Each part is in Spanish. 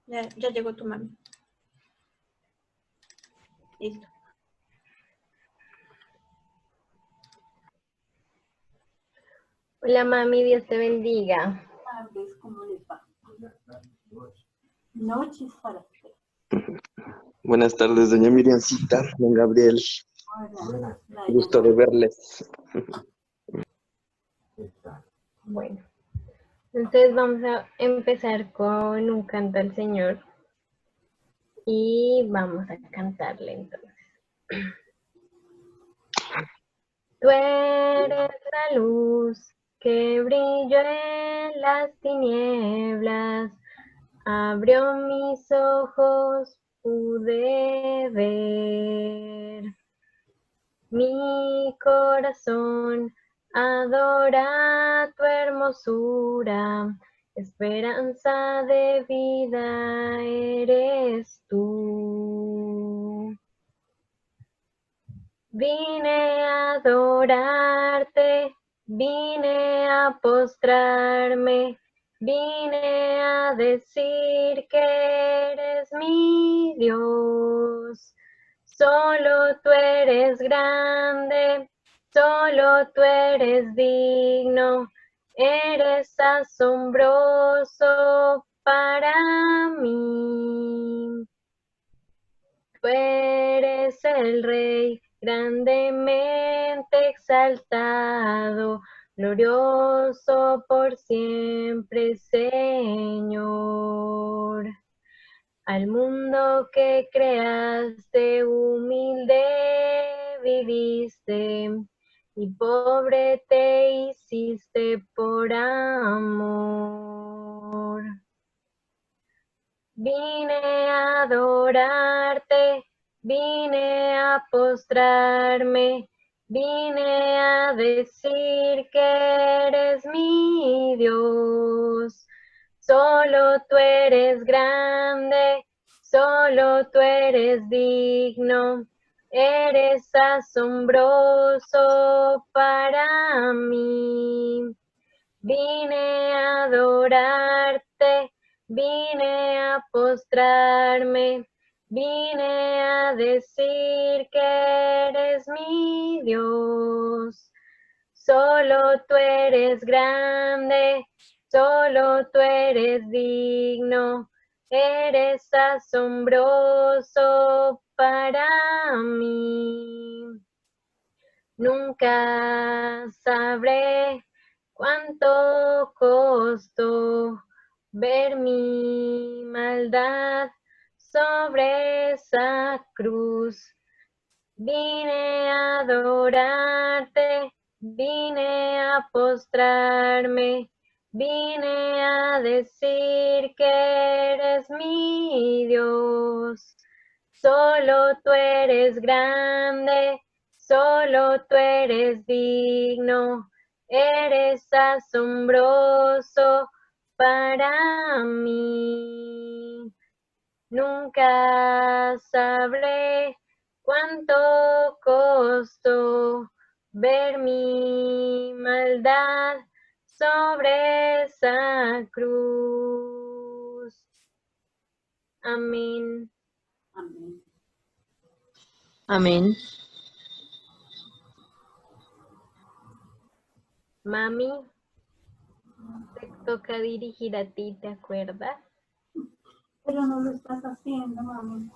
Ya llegó tu mami. Listo. Hola mami, Dios te bendiga. Buenas tardes, ¿cómo les va? Noches para usted. Buenas tardes, doña Miriamcita, don Gabriel. Hola. Gusto de verles. Bueno, entonces vamos a empezar con un canto al Señor y vamos a cantarle entonces. Tú eres la luz que brilló en las tinieblas, abrió mis ojos, pude ver. Mi corazón adora tu hermosura, esperanza de vida eres tú. Vine a adorarte, vine a postrarme, vine a decir que eres mi Dios. Solo tú eres grande, solo tú eres digno, eres asombroso para mí. Tú eres el Rey grandemente exaltado, glorioso por siempre, Señor. Al mundo que creaste, humilde viviste, y pobre te hiciste por amor. Vine a adorarte, vine a postrarme, vine a decir que eres mi Dios. Solo tú eres grande, solo tú eres digno, eres asombroso para mí. Vine a adorarte, vine a postrarme, vine a decir que eres mi Dios. Solo tú eres grande, solo tú eres digno, eres asombroso para mí. Nunca sabré cuánto costó ver mi maldad sobre esa cruz. Vine a adorarte, vine a postrarme, vine a decir que eres mi Dios. Solo tú eres grande, solo tú eres digno, eres asombroso para mí. Nunca sabré cuánto costó ver mi maldad sobre esa cruz. Amén. Amén. Amén. Mami, te toca dirigir a ti, ¿te acuerdas? Pero no lo estás haciendo, mami.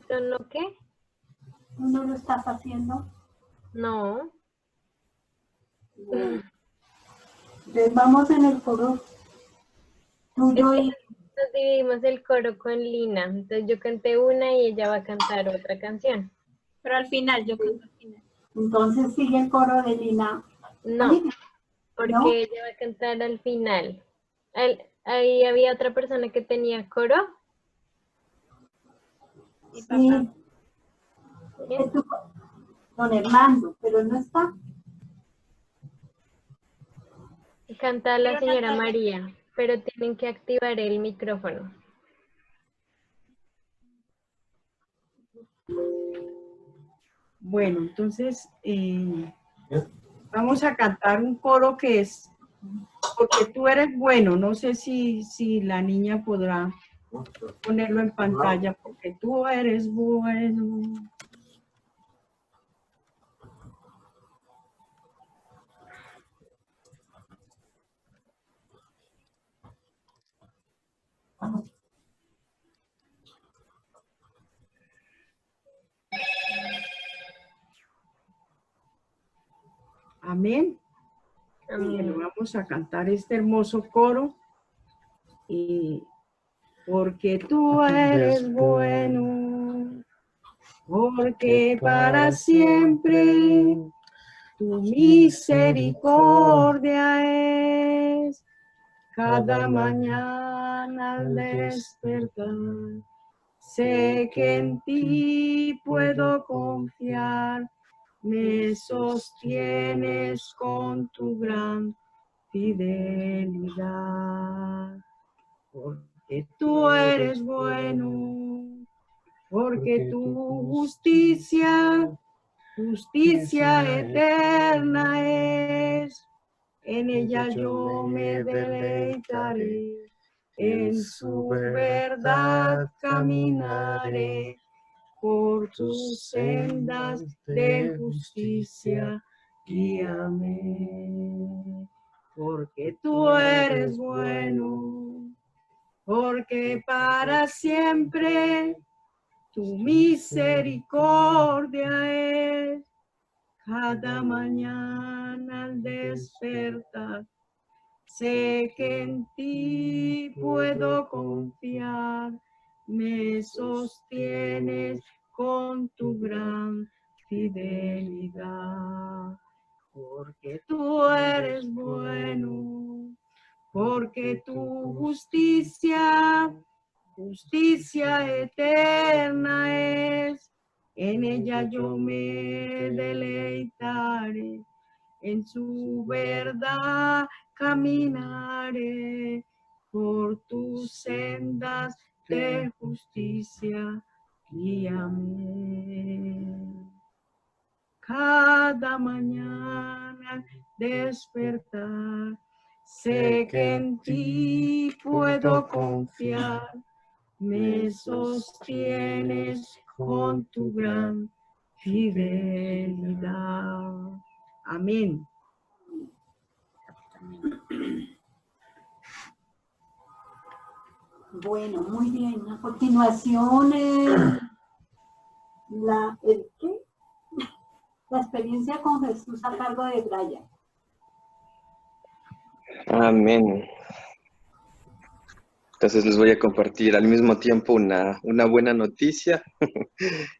¿Pero no qué? ¿No lo estás haciendo? No. Bueno. Entonces vamos en el coro tuyo y... Nos dividimos el coro con Lina. Entonces yo canté una y ella va a cantar otra canción. Pero al final, yo canto al final. Entonces sigue el coro de Lina. No, porque ¿No? ella va a cantar al final. Ahí había otra persona que tenía coro. Mi Sí. papá. Es don Hernando, pero no está. Canta la Pero señora Natalia. María, pero tienen que activar el micrófono. Bueno, entonces vamos a cantar un coro que es Porque tú eres bueno. No sé si la niña podrá ponerlo en pantalla porque tú eres bueno. Amén. Bueno, vamos a cantar este hermoso coro. Y porque tú eres bueno, porque para siempre tu misericordia es. Cada mañana al despertar, sé que en ti puedo confiar. Me sostienes con tu gran fidelidad. Porque tú eres bueno, porque tu justicia eterna es. En ella yo me deleitaré, en su verdad caminaré, por tus sendas de justicia guíame. Porque tú eres bueno, porque para siempre tu misericordia es. Cada mañana al despertar, sé que en ti puedo confiar. Me sostienes con tu gran fidelidad. Porque tú eres bueno, porque tu justicia eterna es. En ella yo me deleitaré, en su verdad caminaré, por tus sendas de justicia guíame. Cada mañana despertar, sé que en ti puedo confiar. Me sostienes con tu gran fidelidad. Amén. Bueno, muy bien. A continuación, la experiencia con Jesús a cargo de Brian. Amén. Entonces les voy a compartir al mismo tiempo una buena noticia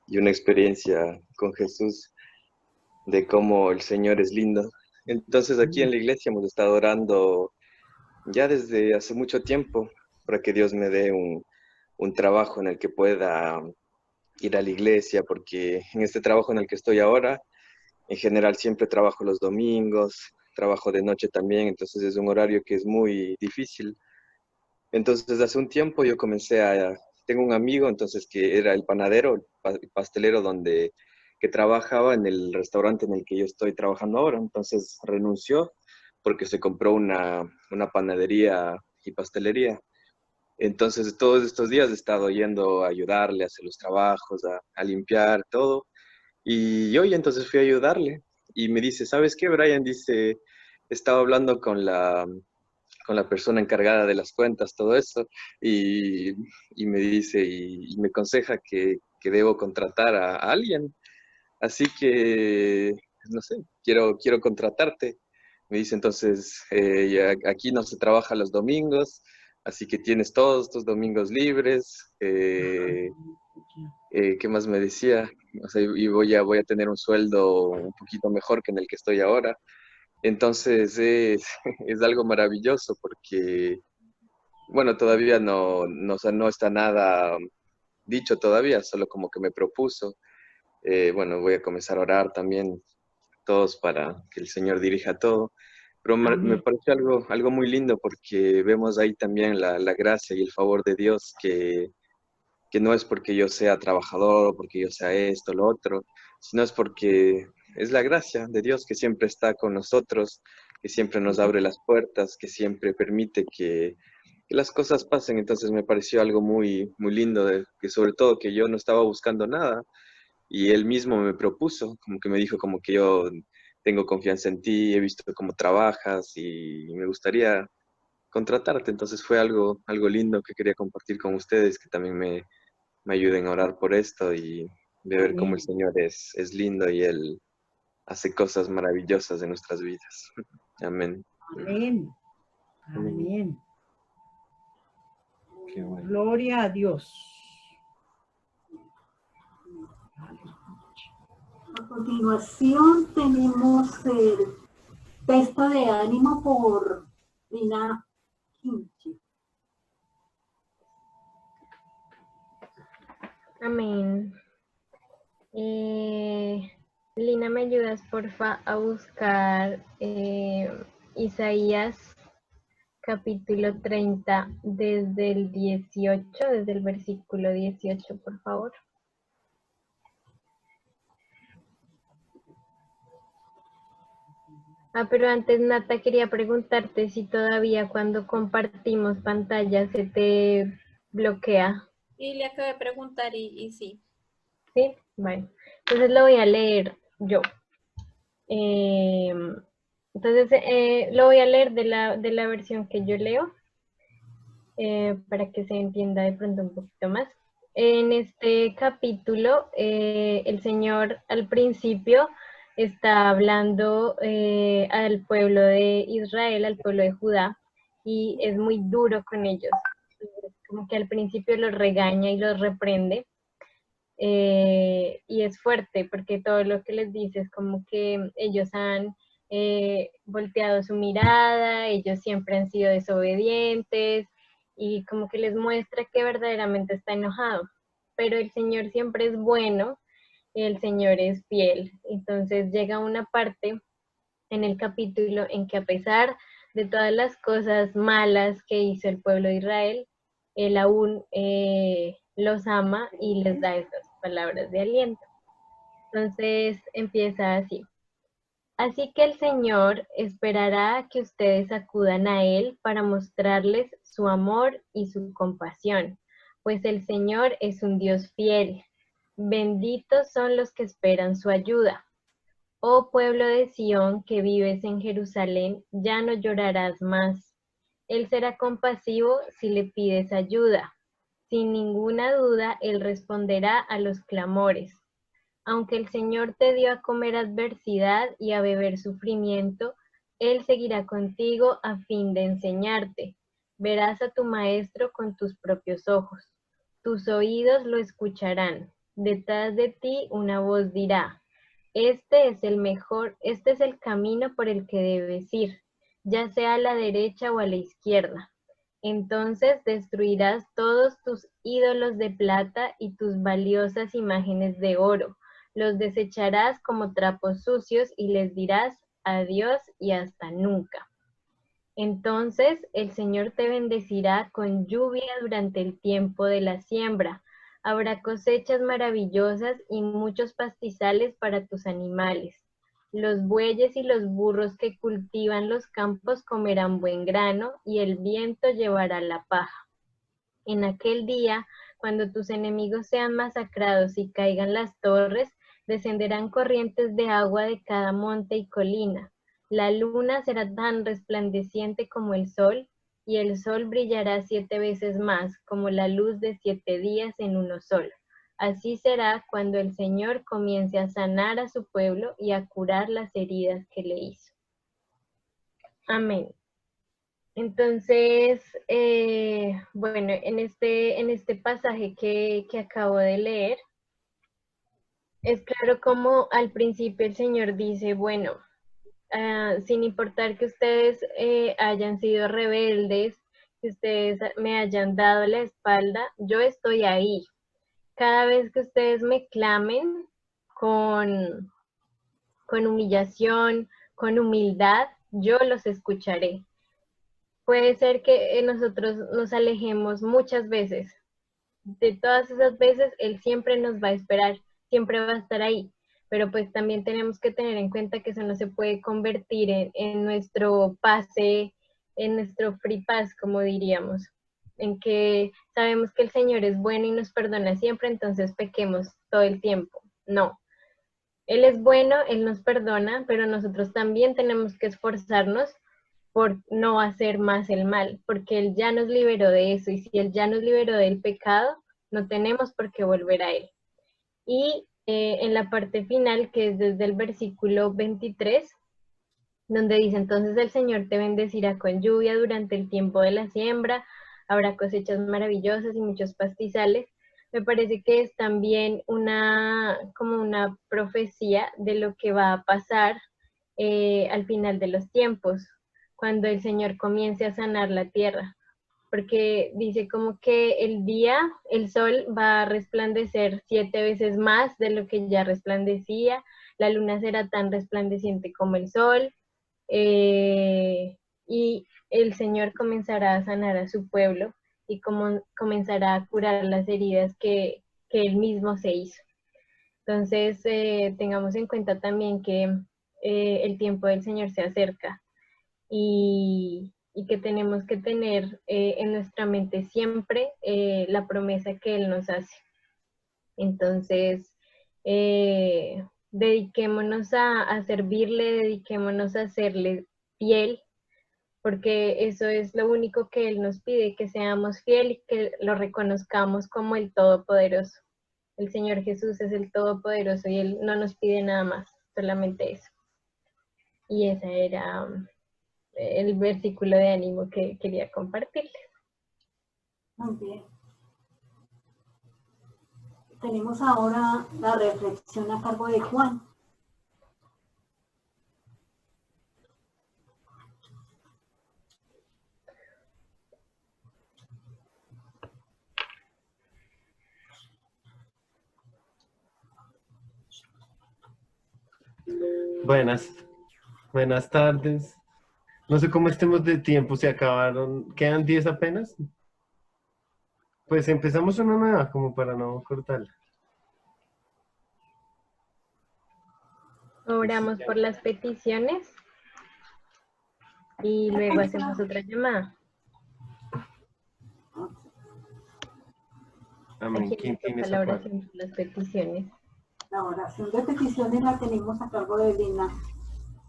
y una experiencia con Jesús de cómo el Señor es lindo. Entonces aquí en la iglesia hemos estado orando ya desde hace mucho tiempo para que Dios me dé un trabajo en el que pueda ir a la iglesia, porque en este trabajo en el que estoy ahora, en general siempre trabajo los domingos, trabajo de noche también, entonces es un horario que es muy difícil. Entonces hace un tiempo yo tengo un amigo entonces que era el panadero, el pastelero que trabajaba en el restaurante en el que yo estoy trabajando ahora, entonces renunció porque se compró una panadería y pastelería. Entonces todos estos días he estado yendo a ayudarle a hacer los trabajos, a limpiar todo. Y hoy entonces fui a ayudarle y me dice, ¿sabes qué, Brian? Dice, estaba hablando con la persona encargada de las cuentas, todo eso, y me dice, y me aconseja que debo contratar a alguien. Así que, no sé, quiero contratarte. Me dice entonces, aquí no se trabaja los domingos, así que tienes todos tus domingos libres. ¿Qué más me decía? O sea, y voy a tener un sueldo un poquito mejor que en el que estoy ahora. Entonces es algo maravilloso porque, bueno, todavía o sea, no está nada dicho todavía, solo como que me propuso. Bueno, voy a comenzar a orar también todos para que el Señor dirija todo. Pero me Amén. parece algo muy lindo porque vemos ahí también la gracia y el favor de Dios que no es porque yo sea trabajador o porque yo sea esto, lo otro, sino es porque es la gracia de Dios que siempre está con nosotros, que siempre nos abre las puertas, que siempre permite que las cosas pasen. Entonces me pareció algo muy, muy lindo, de, que sobre todo que yo no estaba buscando nada y él mismo me propuso, como que me dijo como que yo tengo confianza en ti, he visto cómo trabajas y me gustaría contratarte. Entonces fue algo lindo que quería compartir con ustedes, que también me ayuden a orar por esto y de ver cómo el Amén. Señor es lindo y Él hace cosas maravillosas en nuestras vidas. Amén. Amén. Amén. Amén. Qué bueno. Gloria a Dios. A continuación tenemos el texto de ánimo por Lina Kimchi. Amén. Lina, ¿me ayudas porfa a buscar Isaías capítulo 30 desde el 18, desde el versículo 18, por favor? Pero antes, Nata, quería preguntarte si todavía cuando compartimos pantalla se te bloquea. Y le acabo de preguntar y sí. ¿Sí? Bueno, entonces lo voy a leer yo. Entonces, lo voy a leer de la versión que yo leo, para que se entienda de pronto un poquito más. En este capítulo, el Señor al principio está hablando al pueblo de Israel, al pueblo de Judá, y es muy duro con ellos. Como que al principio los regaña y los reprende, y es fuerte porque todo lo que les dice es como que ellos han volteado su mirada, ellos siempre han sido desobedientes y como que les muestra que verdaderamente está enojado. Pero el Señor siempre es bueno, el Señor es fiel. Entonces llega una parte en el capítulo en que, a pesar de todas las cosas malas que hizo el pueblo de Israel, Él aún los ama y les da esas palabras de aliento. Entonces empieza así. Así que el Señor esperará que ustedes acudan a Él para mostrarles su amor y su compasión, pues el Señor es un Dios fiel. Benditos son los que esperan su ayuda. Oh pueblo de Sión, que vives en Jerusalén, ya no llorarás más. Él será compasivo si le pides ayuda. Sin ninguna duda, Él responderá a los clamores. Aunque el Señor te dio a comer adversidad y a beber sufrimiento, Él seguirá contigo a fin de enseñarte. Verás a tu maestro con tus propios ojos. Tus oídos lo escucharán. Detrás de ti una voz dirá: este es el camino por el que debes ir, ya sea a la derecha o a la izquierda. Entonces destruirás todos tus ídolos de plata y tus valiosas imágenes de oro. Los desecharás como trapos sucios y les dirás adiós y hasta nunca. Entonces el Señor te bendecirá con lluvia durante el tiempo de la siembra. Habrá cosechas maravillosas y muchos pastizales para tus animales. Los bueyes y los burros que cultivan los campos comerán buen grano y el viento llevará la paja. En aquel día, cuando tus enemigos sean masacrados y caigan las torres, descenderán corrientes de agua de cada monte y colina. La luna será tan resplandeciente como el sol, y el sol brillará 7 veces más, como la luz de 7 días en uno solo. Así será cuando el Señor comience a sanar a su pueblo y a curar las heridas que le hizo. Amén. Entonces, bueno, en este pasaje que acabo de leer, es claro como al principio el Señor dice, bueno, sin importar que ustedes hayan sido rebeldes, que ustedes me hayan dado la espalda, yo estoy ahí. Cada vez que ustedes me clamen con humillación, con humildad, yo los escucharé. Puede ser que nosotros nos alejemos muchas veces. De todas esas veces, Él siempre nos va a esperar, siempre va a estar ahí. Pero pues también tenemos que tener en cuenta que eso no se puede convertir en nuestro pase, en nuestro free pass, como diríamos. en que sabemos que el Señor es bueno y nos perdona siempre, entonces pequemos todo el tiempo. No. Él es bueno, Él nos perdona, pero nosotros también tenemos que esforzarnos por no hacer más el mal, porque Él ya nos liberó de eso, y si Él ya nos liberó del pecado, no tenemos por qué volver a Él. Y en la parte final, que es desde el versículo 23, donde dice, entonces el Señor te bendecirá con lluvia durante el tiempo de la siembra, habrá cosechas maravillosas y muchos pastizales. Me parece que es también como una profecía de lo que va a pasar al final de los tiempos, cuando el Señor comience a sanar la tierra, porque dice como que el sol va a resplandecer 7 veces más de lo que ya resplandecía, la luna será tan resplandeciente como el sol, y el Señor comenzará a sanar a su pueblo y comenzará a curar las heridas que Él mismo se hizo. Entonces, tengamos en cuenta también que el tiempo del Señor se acerca y que tenemos que tener en nuestra mente siempre la promesa que Él nos hace. Entonces, dediquémonos a servirle, dediquémonos a serle fiel, porque eso es lo único que Él nos pide, que seamos fieles y que lo reconozcamos como el Todopoderoso. El Señor Jesús es el Todopoderoso y Él no nos pide nada más, solamente eso. Y ese era el versículo de ánimo que quería compartirles. Muy bien. Tenemos ahora la reflexión a cargo de Juan. Buenas tardes. No sé cómo estemos de tiempo, se acabaron. ¿Quedan 10 apenas? Pues empezamos una nueva, como para no cortarla. Oramos por las peticiones y luego hacemos otra llamada. Amén. Aquí ¿Quién nos tiene toca la esa parte? oración por las peticiones. La oración de peticiones la tenemos a cargo de Lina.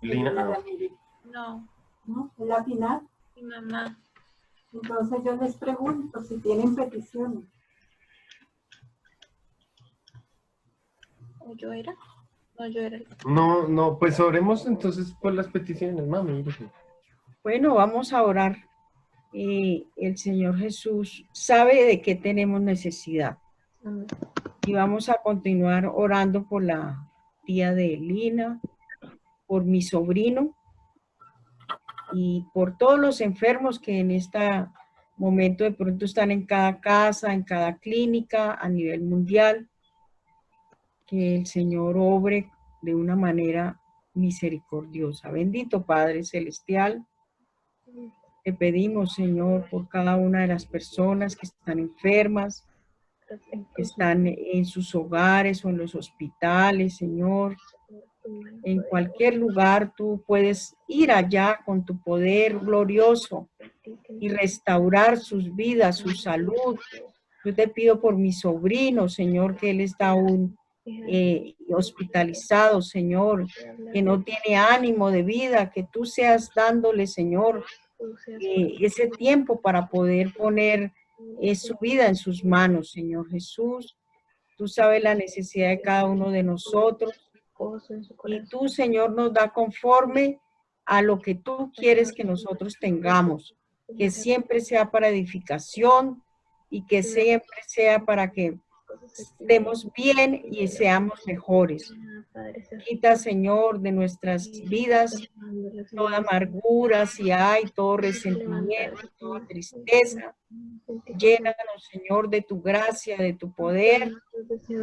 Lina. Ramírez. No, ¿No? ¿Es la final? mi mamá. Entonces yo les pregunto si tienen peticiones. ¿O yo era? No, yo era. No, pues oremos entonces por las peticiones, mami. Bueno, vamos a orar. El Señor Jesús sabe de qué tenemos necesidad. Amén. Y vamos a continuar orando por la tía de Lina, por mi sobrino y por todos los enfermos que en este momento de pronto están en cada casa, en cada clínica a nivel mundial. Que el Señor obre de una manera misericordiosa. Bendito Padre Celestial, te pedimos, Señor, por cada una de las personas que están enfermas, que están en sus hogares o en los hospitales, Señor. En cualquier lugar tú puedes ir allá con tu poder glorioso y restaurar sus vidas, su salud. Yo te pido por mi sobrino, Señor, que él está aún hospitalizado, Señor, que no tiene ánimo de vida, que tú seas dándole, Señor, ese tiempo para poder poner su vida en sus manos, Señor Jesús. Tú sabes la necesidad de cada uno de nosotros y tú, Señor, nos da conforme a lo que tú quieres que nosotros tengamos, que siempre sea para edificación y que siempre sea para que estemos bien y seamos mejores. Quita, Señor, de nuestras vidas toda amargura, si hay todo resentimiento, toda tristeza. Llénanos, Señor, de tu gracia, de tu poder.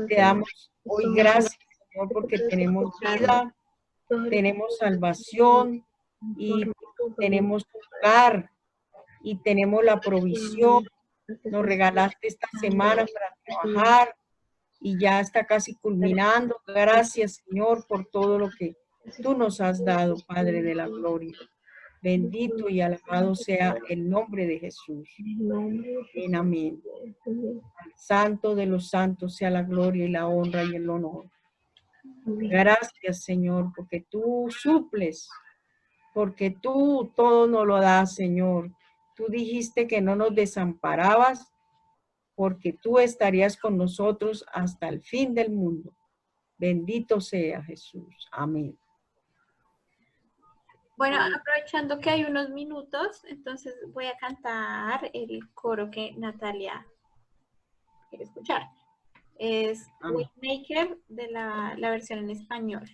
Te damos hoy gracias, Señor, porque tenemos vida, tenemos salvación y tenemos hogar y tenemos la provisión. Nos regalaste esta semana para trabajar y ya está casi culminando. Gracias, Señor, por todo lo que tú nos has dado, Padre de la gloria. Bendito y alabado sea el nombre de Jesús. Amén, amén. Al Santo de los santos sea la gloria y la honra y el honor. Gracias, Señor, porque tú suples, porque tú todo nos lo das, Señor. Tú dijiste que no nos desamparabas, porque tú estarías con nosotros hasta el fin del mundo. Bendito sea Jesús. Amén. Bueno, aprovechando que hay unos minutos, entonces voy a cantar el coro que Natalia quiere escuchar. Es Waymaker de la versión en español.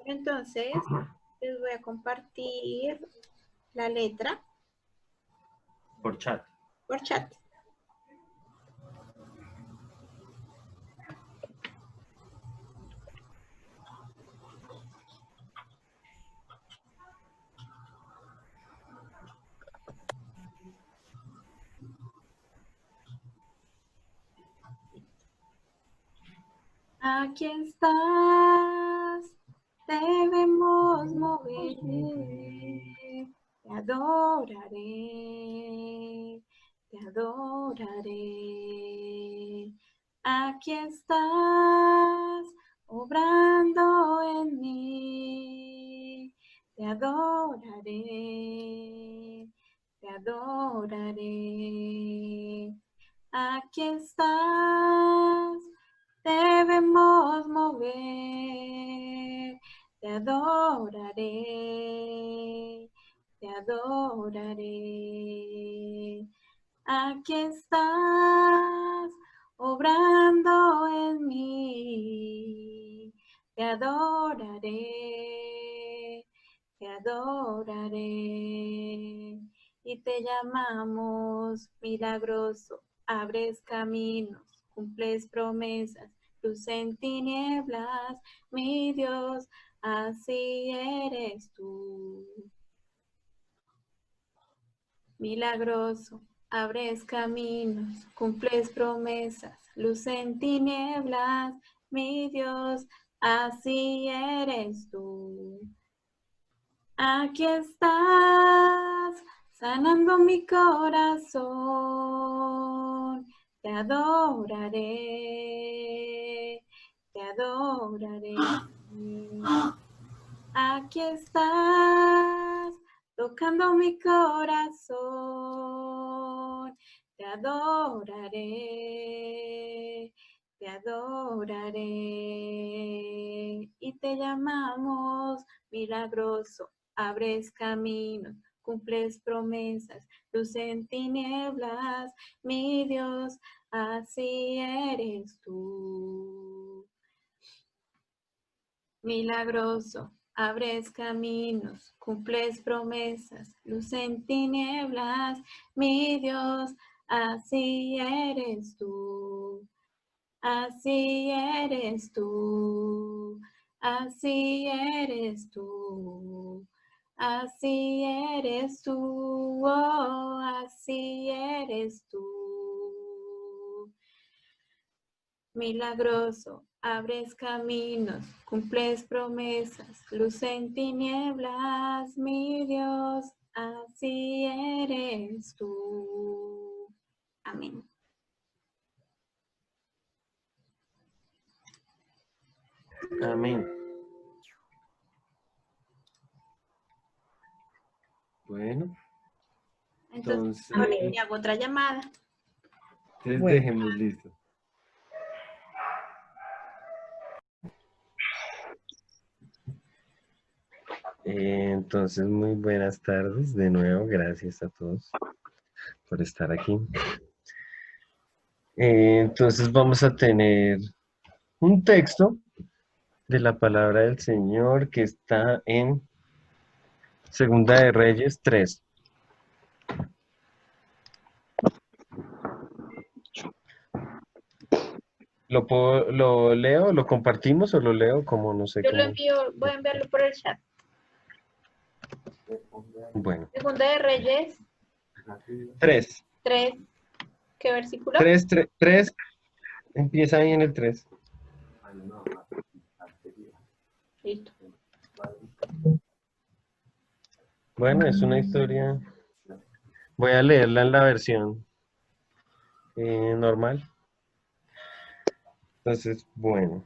Entonces, les voy a compartir la letra Por chat. por chat. Aquí estás, debemos mover, te adoraré, te adoraré. Aquí estás, obrando en mí, te adoraré, te adoraré. Aquí estás, debemos mover, te adoraré, te adoraré. Aquí estás, obrando en mí, te adoraré, te adoraré. Y te llamamos milagroso, abres caminos, cumples promesas, luz en tinieblas, mi Dios, así eres tú. Milagroso, abres caminos, cumples promesas, luz en tinieblas, mi Dios, así eres tú. Aquí estás, sanando mi corazón, te adoraré, te adoraré. Aquí estás, tocando mi corazón, te adoraré, te adoraré. Y te llamamos milagroso, abres caminos, cumples promesas, luz en tinieblas, mi Dios, así eres tú. Milagroso, abres caminos, cumples promesas, luz en tinieblas, mi Dios, así eres tú. Así eres tú, así eres tú, así eres tú, oh, así eres tú. Milagroso, abres caminos, cumples promesas, luz en tinieblas, mi Dios, así eres tú. Amén. Amén. Bueno, Entonces, entonces, ahora te hago otra llamada. entonces Bueno. dejemos listo. Entonces, muy buenas tardes de nuevo. Gracias a todos por estar aquí. Entonces vamos a tener un texto de la palabra del Señor que está en Segunda de Reyes 3. ¿Lo leo, lo compartimos o lo leo? Como no sé Yo lo cómo. envío, voy a enviarlo por el chat. Bueno. Segunda de Reyes 3. 3. ¿Qué versículo? 3. Empieza ahí en el 3. Listo. Bueno, es una historia. Voy a leerla en la versión normal. Entonces, bueno,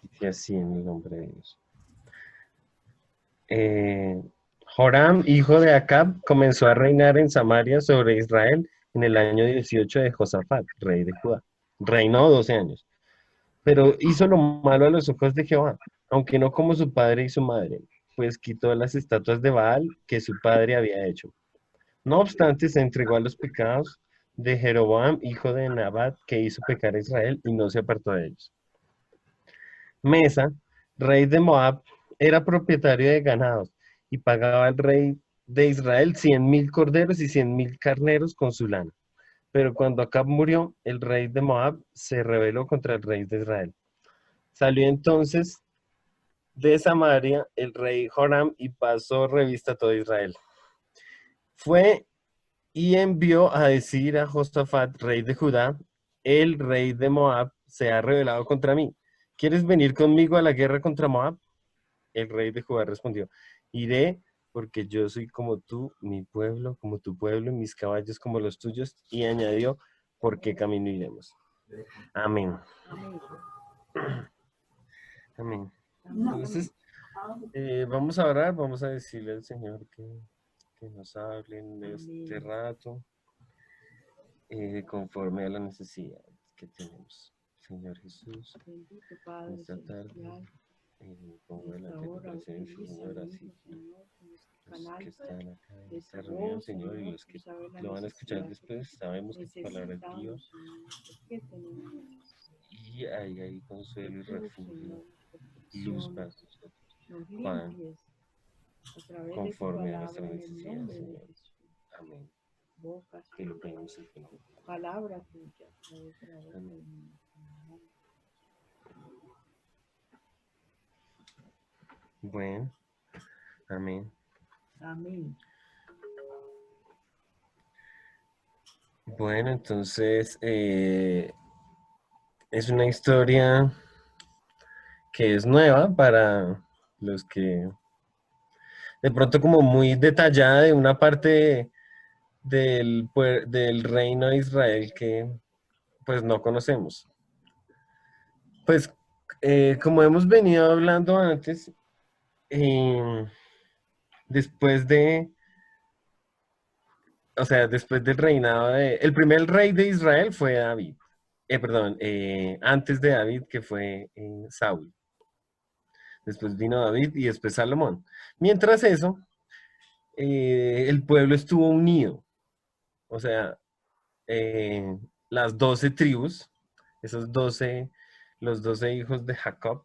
dice así en el nombre de Dios. Joram, hijo de Acab, comenzó a reinar en Samaria sobre Israel en el año 18 de Josafat, rey de Judá. Reinó 12 años, pero hizo lo malo a los ojos de Jehová, aunque no como su padre y su madre, pues quitó las estatuas de Baal que su padre había hecho. No obstante, se entregó a los pecados de Jeroboam, hijo de Nabat, que hizo pecar a Israel y no se apartó de ellos. Mesa, rey de Moab, era propietario de ganados y pagaba al rey de Israel 100,000 corderos y 100,000 carneros con su lana. Pero cuando Acab murió, el rey de Moab se rebeló contra el rey de Israel. Salió entonces de Samaria el rey Joram y pasó revista a todo Israel. Fue y envió a decir a Josafat, rey de Judá: el rey de Moab se ha rebelado contra mí. ¿Quieres venir conmigo a la guerra contra Moab? El rey de Judá respondió: iré, porque yo soy como tú, mi pueblo como tu pueblo, y mis caballos como los tuyos. Y añadió: ¿por qué camino iremos? Amén. Amén. Entonces, vamos a orar, vamos a decirle al Señor que nos hable en este rato, conforme a la necesidad que tenemos. Señor Jesús, esta tarde, pongo delante de tu presencia, Señor, así los que están acá en esta reunión, Señor, y los que lo van a escuchar después, sabemos que tu palabra es Dios, y hay ahí consuelo y refugio, luz para nosotros, Juan, conforme a nuestra necesidad, Señor. Amén. Te lo pedimos en tu nombre. Palabra tuya. Amén. Bueno, amén. Amén. Bueno, entonces es una historia que es nueva para los que de pronto como muy detallada de una parte del reino de Israel que pues no conocemos. Pues como hemos venido hablando antes, después del reinado el primer rey de Israel fue David. Antes de David, que fue Saúl. Después vino David y después Salomón. Mientras eso, el pueblo estuvo unido. O sea, las 12 tribus, los 12 hijos de Jacob,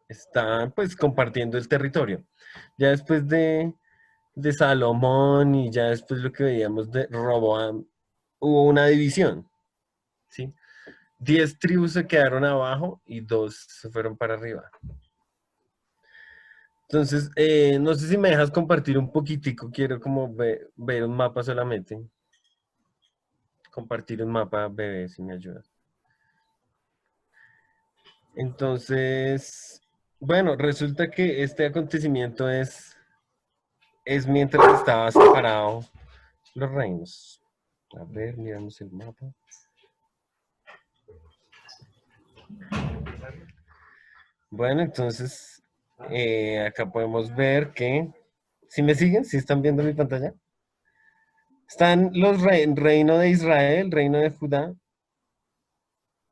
estaban pues compartiendo el territorio. Ya después de Salomón y ya después lo que veíamos de Roboam, hubo una división, ¿sí? 10 tribus se quedaron abajo y 2 se fueron para arriba. Entonces, no sé si me dejas compartir un poquitico, quiero como ver un mapa solamente. Compartir un mapa, bebé, si me ayudas. Entonces, bueno, resulta que este acontecimiento es mientras estaba separado los reinos. A ver, miramos el mapa. Bueno, entonces, acá podemos ver que, ¿sí me siguen? ¿Sí están viendo mi pantalla? Están los reino de Israel, reino de Judá,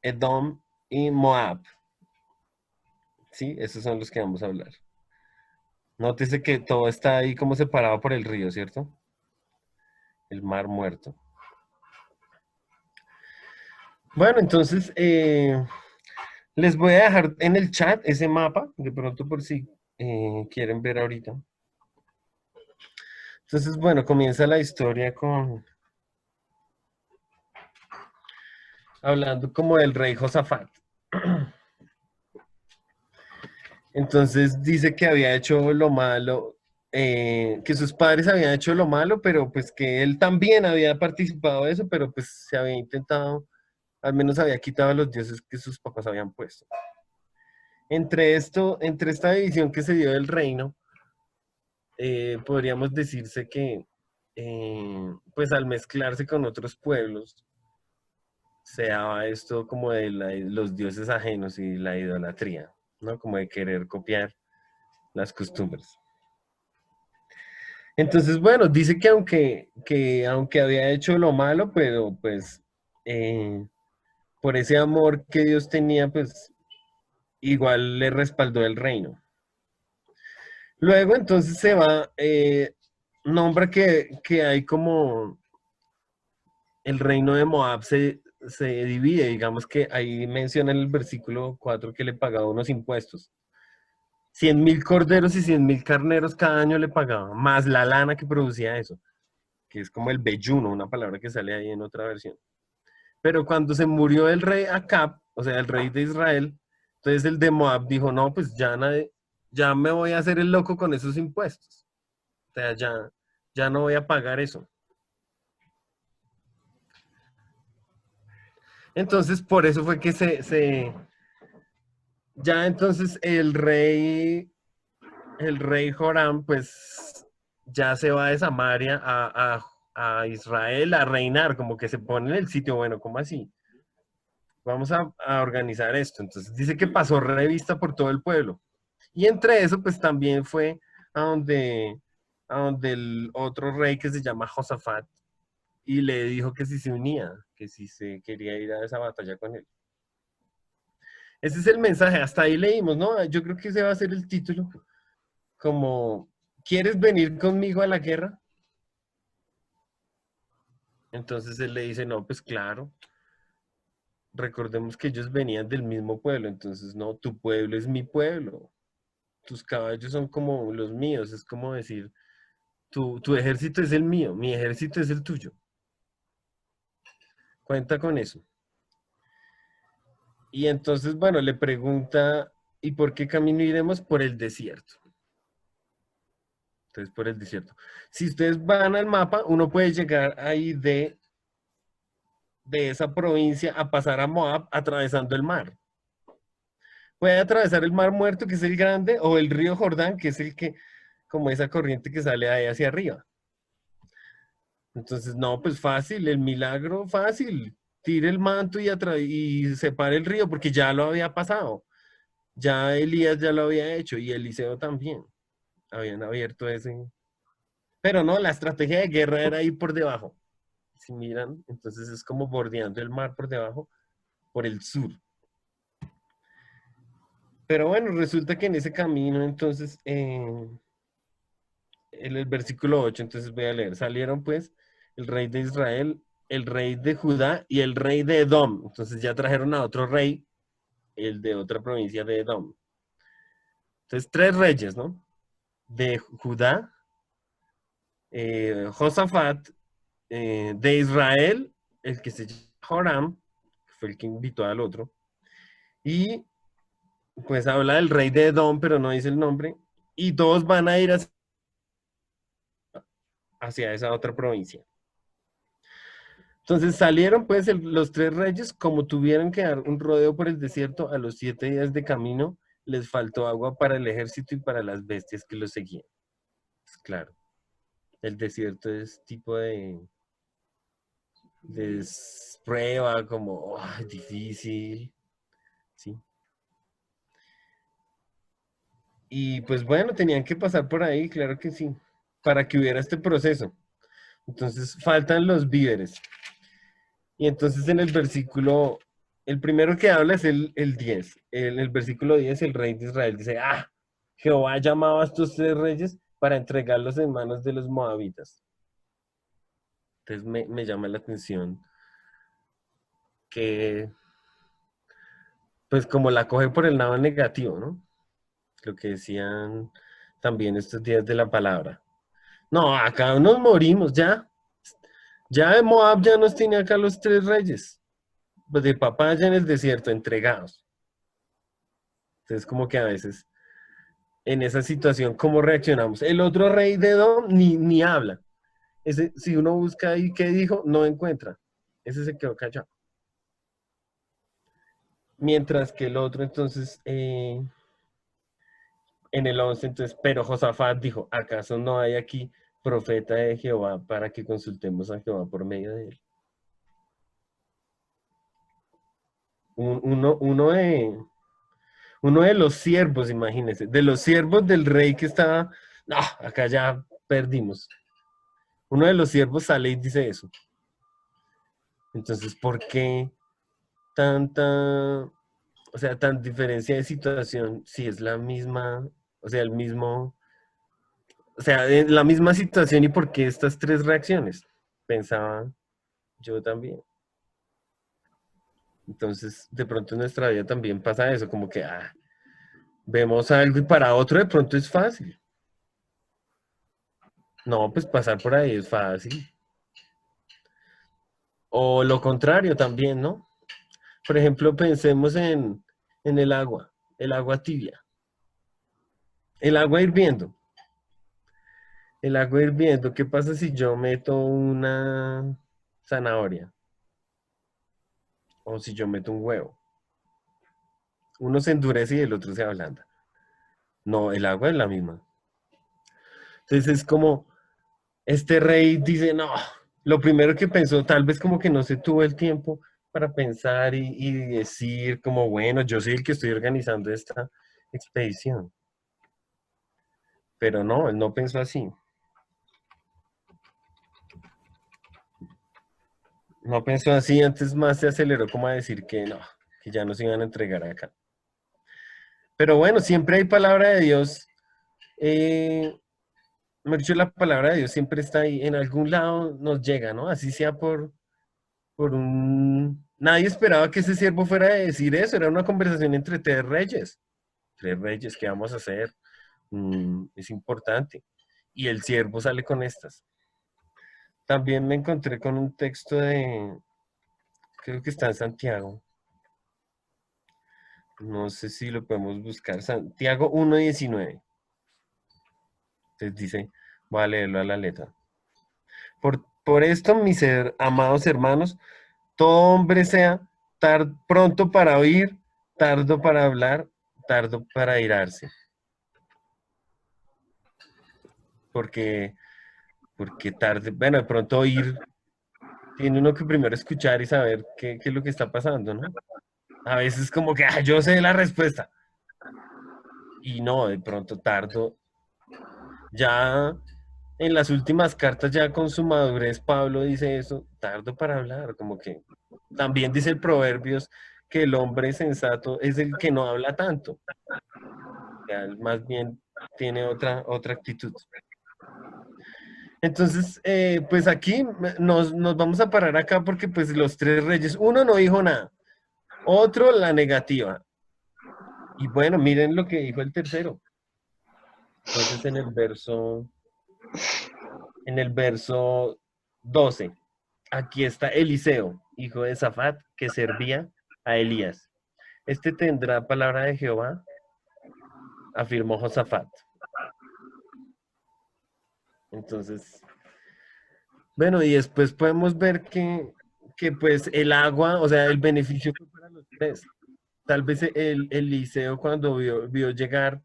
Edom y Moab. Sí, esos son los que vamos a hablar. Nótese que todo está ahí como separado por el río, ¿cierto? El mar muerto. Bueno, entonces, les voy a dejar en el chat ese mapa, de pronto por si quieren ver ahorita. Entonces, bueno, comienza la historia hablando como del rey Josafat. Entonces dice que había hecho lo malo, que sus padres habían hecho lo malo, pero pues que él también había participado de eso, pero pues se había intentado, al menos había quitado a los dioses que sus papás habían puesto. Entre esta división que se dio del reino, podríamos decirse que, pues al mezclarse con otros pueblos, se daba esto como de los dioses ajenos y la idolatría, ¿no? Como de querer copiar las costumbres. Entonces, bueno, dice que aunque había hecho lo malo, pero pues por ese amor que Dios tenía, pues igual le respaldó el reino. Luego entonces se va, nombra que hay como el reino de Moab se divide, digamos que ahí menciona en el versículo 4 que le pagaba unos impuestos. 100.000 corderos y 100.000 carneros cada año le pagaba, más la lana que producía eso, que es como el belluno, una palabra que sale ahí en otra versión. Pero cuando se murió el rey Acab, o sea, el rey de Israel, entonces el de Moab dijo, no, pues ya me voy a hacer el loco con esos impuestos. O sea, ya no voy a pagar eso. Entonces, por eso fue que ya entonces el rey Joram, pues ya se va de Samaria a Israel a reinar, como que se pone en el sitio, bueno, ¿cómo así? Vamos a organizar esto. Entonces dice que pasó revista por todo el pueblo. Y entre eso, pues también fue a donde el otro rey que se llama Josafat y le dijo que si se unía, que si se quería ir a esa batalla con él. Ese es el mensaje, hasta ahí leímos, ¿no? Yo creo que ese va a ser el título, como, ¿quieres venir conmigo a la guerra? Entonces él le dice, no, pues claro. Recordemos que ellos venían del mismo pueblo, entonces no, tu pueblo es mi pueblo. Tus caballos son como los míos, es como decir, tu ejército es el mío, mi ejército es el tuyo. Cuenta con eso. Y entonces, bueno, le pregunta, ¿y por qué camino iremos? Por el desierto. Entonces, por el desierto. Si ustedes van al mapa, uno puede llegar ahí de esa provincia a pasar a Moab atravesando el mar. Puede atravesar el mar Muerto, que es el grande, o el río Jordán, que es el que, como esa corriente que sale ahí hacia arriba. Entonces, no, pues fácil, el milagro fácil. Tire el manto y separe el río, porque ya lo había pasado. Ya Elías ya lo había hecho y Eliseo también. Habían abierto ese. Pero no, la estrategia de guerra era ir por debajo. Si miran, entonces es como bordeando el mar por debajo, por el sur. Pero bueno, resulta que en ese camino, entonces, en el versículo 8, entonces voy a leer, salieron pues el rey de Israel, el rey de Judá y el rey de Edom. Entonces ya trajeron a otro rey, el de otra provincia de Edom. Entonces 3 reyes, ¿no? De Judá, Josafat, de Israel, el que se llama Joram, que fue el que invitó al otro, y pues habla del rey de Edom, pero no dice el nombre, y todos van a ir hacia esa otra provincia. Entonces salieron pues los 3 reyes, como tuvieron que dar un rodeo por el desierto, a los 7 días de camino les faltó agua para el ejército y para las bestias que los seguían. Pues claro, el desierto es tipo de prueba, como difícil, ¿sí? Y pues bueno, tenían que pasar por ahí, claro que sí, para que hubiera este proceso. Entonces faltan los víveres. Y entonces en el versículo, el primero que habla es el 10. En el versículo 10 el rey de Israel dice, Jehová ha llamado a estos 3 reyes para entregarlos en manos de los moabitas. Entonces me llama la atención que, pues como la coge por el lado negativo, ¿no? Lo que decían también estos días de la palabra. No, acá nos morimos ya. Ya de Moab ya nos tiene acá los 3 reyes. Pues de papá allá en el desierto, entregados. Entonces como que a veces en esa situación, ¿cómo reaccionamos? El otro rey de Edom ni habla. Ese, si uno busca ahí qué dijo, no encuentra. Ese se quedó callado. Mientras que el otro, entonces, En el 11, entonces, pero Josafat dijo, ¿acaso no hay aquí profeta de Jehová para que consultemos a Jehová por medio de él? Uno de los siervos, imagínense, de los siervos del rey que estaba, no, acá ya perdimos. Uno de los siervos sale y dice eso. Entonces, ¿por qué tanta, o sea, tan diferencia de situación si es la misma, o sea, el mismo, o sea, la misma situación y por qué estas tres reacciones? Pensaba yo también. Entonces, de pronto en nuestra vida también pasa eso, como que vemos algo y para otro de pronto es fácil. No, pues pasar por ahí es fácil. O lo contrario también, ¿no? Por ejemplo, pensemos en el agua tibia, el agua hirviendo. El agua hirviendo, ¿qué pasa si yo meto una zanahoria? O si yo meto un huevo. Uno se endurece y el otro se ablanda. No, el agua es la misma. Entonces es como, este rey dice, no, lo primero que pensó, tal vez como que no se tuvo el tiempo para pensar y decir como, bueno, yo soy el que estoy organizando esta expedición. Pero no, él no pensó así. No pensó así, antes más se aceleró como a decir que no, que ya nos iban a entregar acá. Pero bueno, siempre hay palabra de Dios. Mejor dicho, la palabra de Dios siempre está ahí, en algún lado nos llega, ¿no? Así sea por un... Nadie esperaba que ese siervo fuera a decir eso, era una conversación entre tres reyes. Tres reyes, ¿qué vamos a hacer? Es importante. Y el siervo sale con estas. También me encontré con un texto creo que está en Santiago. No sé si lo podemos buscar. Santiago 1:19. Entonces dice, voy a leerlo a la letra. Por esto, mis amados hermanos, todo hombre sea pronto para oír, tardo para hablar, tardo para airarse. Porque tarde, bueno, de pronto oír, tiene uno que primero escuchar y saber qué es lo que está pasando, ¿no? A veces como que, yo sé la respuesta. Y no, de pronto tardo. Ya en las últimas cartas, ya con su madurez, Pablo dice eso, tardo para hablar, como que también dice el Proverbios que el hombre sensato es el que no habla tanto. O sea, él más bien tiene otra actitud. Entonces, pues aquí nos vamos a parar acá porque pues los tres reyes, uno no dijo nada, otro la negativa. Y bueno, miren lo que dijo el tercero. Entonces en el verso 12, aquí está Eliseo, hijo de Safat, que servía a Elías. Este tendrá palabra de Jehová, afirmó Josafat. Entonces, bueno, y después podemos ver que pues el agua, o sea, el beneficio fue para los tres. Tal vez Eliseo cuando vio llegar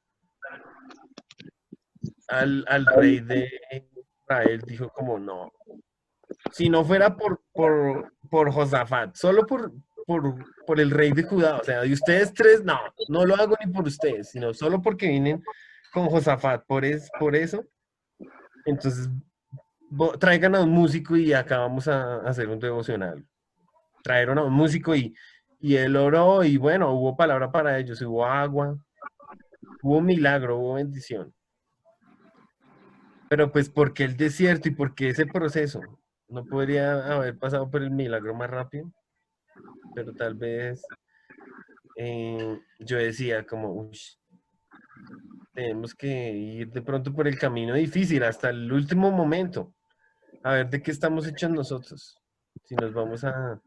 al rey de Israel, dijo como no, si no fuera por Josafat, solo por el rey de Judá, o sea, y ustedes tres, no lo hago ni por ustedes, sino solo porque vienen con Josafat, por eso, entonces traigan a un músico y acá vamos a hacer un devocional. Trajeron a un músico y él oró y bueno, hubo palabra para ellos, hubo agua, hubo milagro, hubo bendición. Pero pues, ¿por qué el desierto y por qué ese proceso? ¿No podría haber pasado por el milagro más rápido? Pero tal vez yo decía como, uy, tenemos que ir de pronto por el camino difícil hasta el último momento. A ver de qué estamos hechos nosotros. Si nos vamos a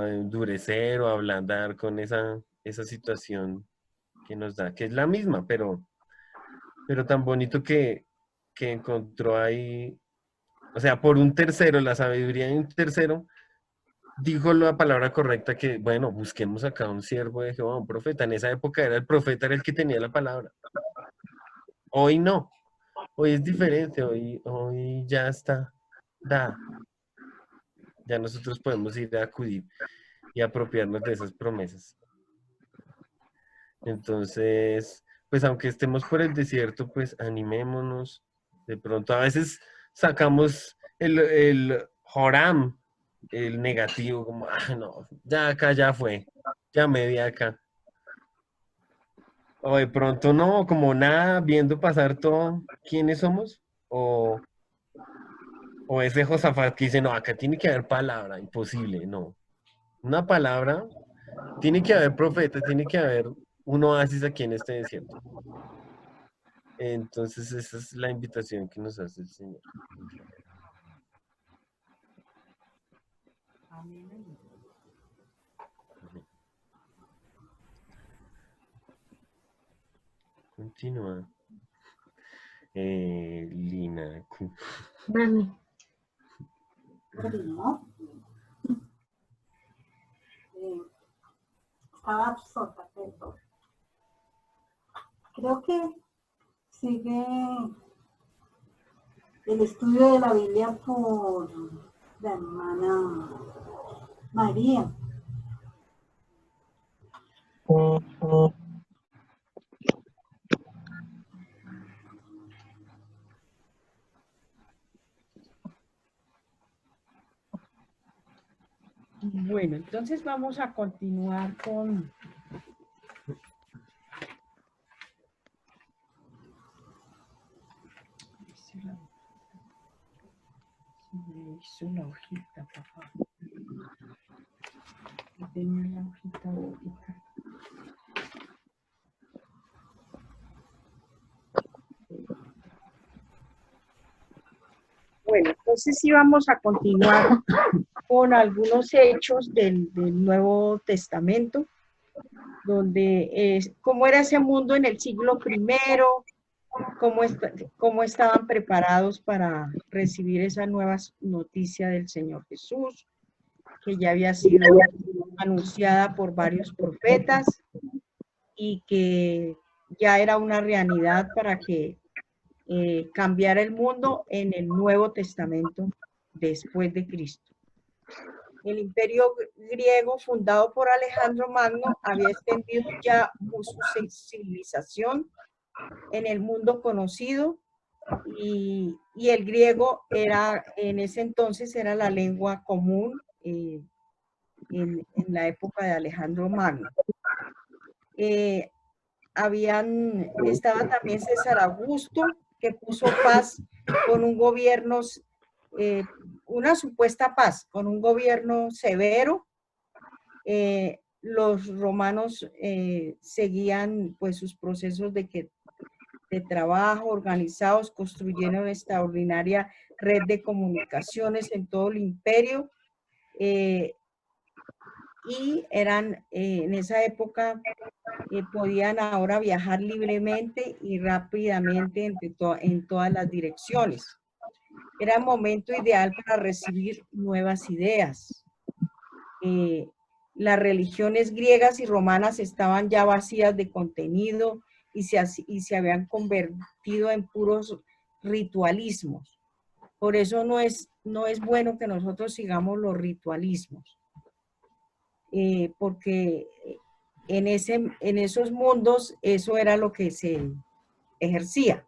endurecer o a ablandar con esa situación que nos da, que es la misma, pero tan bonito que encontró ahí, o sea, por un tercero, la sabiduría de un tercero, dijo la palabra correcta que, bueno, busquemos acá un siervo de Jehová, un profeta. En esa época era el profeta, era el que tenía la palabra. Hoy no, hoy es diferente, hoy ya está dada. Ya nosotros podemos ir a acudir y apropiarnos de esas promesas. Entonces, pues aunque estemos por el desierto, pues animémonos. De pronto, a veces sacamos el Joram, el negativo, como, no, ya acá ya fue, ya me di acá. O de pronto no, como nada, viendo pasar todo, ¿quiénes somos? O ese Josafat que dice, no, acá tiene que haber palabra, imposible, no. Una palabra, tiene que haber profeta, tiene que haber un oasis aquí en este desierto. Entonces esa es la invitación que nos hace el Señor. Continúa. Lina. Mami. Primo. Estaba absorta, perdón. Creo que sigue el estudio de la Biblia por la hermana María. Bueno, entonces vamos a continuar con hizo la hojita, papá. Tenía la hojita. Bueno, entonces sí vamos a continuar con algunos hechos del Nuevo Testamento, donde cómo era ese mundo en el siglo primero, cómo estaban preparados para recibir esa nueva noticia del Señor Jesús, que ya había sido anunciada por varios profetas y que ya era una realidad para que cambiara el mundo en el Nuevo Testamento después de Cristo. El imperio griego fundado por Alejandro Magno había extendido ya su civilización en el mundo conocido y el griego era en ese entonces era la lengua común en la época de Alejandro Magno. Estaba también César Augusto, que puso paz con un gobierno, una supuesta paz, con un gobierno severo. Los romanos seguían pues sus procesos de trabajo organizados, construyeron una extraordinaria red de comunicaciones en todo el imperio. Y eran en esa época podían ahora viajar libremente y rápidamente en todas las direcciones. Era un momento ideal para recibir nuevas ideas. Las religiones griegas y romanas estaban ya vacías de contenido y se habían convertido en puros ritualismos. Por eso no es bueno que nosotros sigamos los ritualismos. Porque en esos mundos eso era lo que se ejercía.